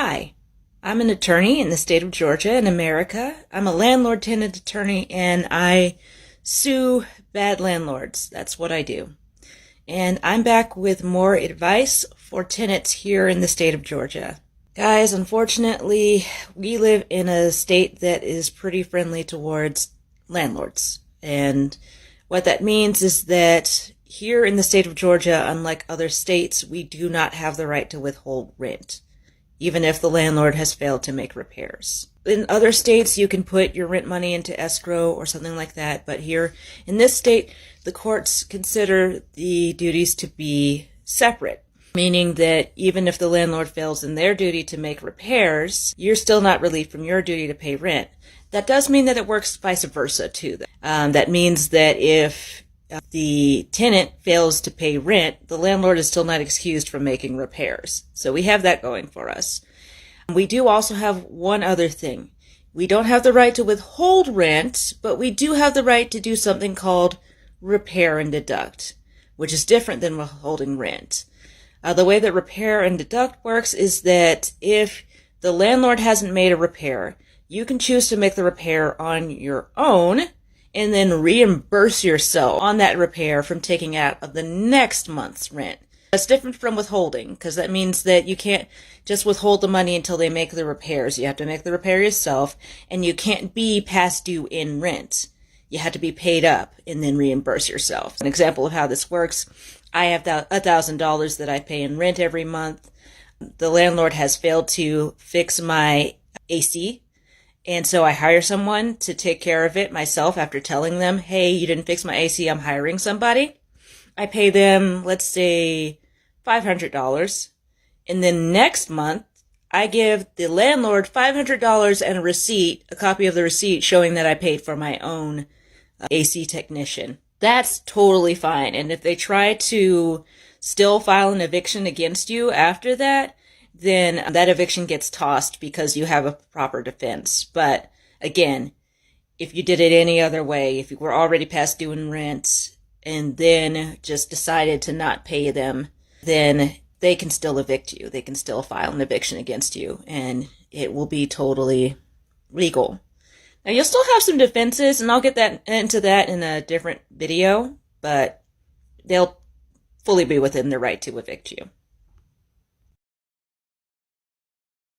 Hi, I'm an attorney in the state of Georgia in America. I'm a landlord-tenant attorney and I sue bad landlords. That's what I do. And I'm back with more advice for tenants here in the state of Georgia. Guys, unfortunately, we live in a state that is pretty friendly towards landlords. And what that means is that here in the state of Georgia, unlike other states, we do not have the right to withhold rent, even if the landlord has failed to make repairs. In other states, you can put your rent money into escrow or something like that, but here in this state, the courts consider the duties to be separate, meaning that even if the landlord fails in their duty to make repairs, you're still not relieved from your duty to pay rent. That does mean that it works vice versa too. That means that if the tenant fails to pay rent, the landlord is still not excused from making repairs. So we have that going for us. We do also have one other thing. We don't have the right to withhold rent, but we do have the right to do something called repair and deduct, which is different than withholding rent. The way that repair and deduct works is that if the landlord hasn't made a repair, you can choose to make the repair on your own and then reimburse yourself on that repair from taking out of the next month's rent. That's different from withholding, because that means that you can't just withhold the money until they make the repairs. You have to make the repair yourself, and you can't be past due in rent. You have to be paid up and then reimburse yourself. An example of how this works, I have $1,000 that I pay in rent every month. The landlord has failed to fix my AC, and so I hire someone to take care of it myself after telling them, hey, you didn't fix my AC, I'm hiring somebody. I pay them, let's say, $500. And then next month, I give the landlord $500 and a copy of the receipt showing that I paid for my own AC technician. That's totally fine. And if they try to still file an eviction against you after that, then that eviction gets tossed because you have a proper defense. But again, if you did it any other way, if you were already past due in rent and then just decided to not pay them, then they can still evict you. They can still file an eviction against you, and it will be totally legal. Now, you'll still have some defenses, and I'll get into that in a different video, but they'll fully be within their right to evict you.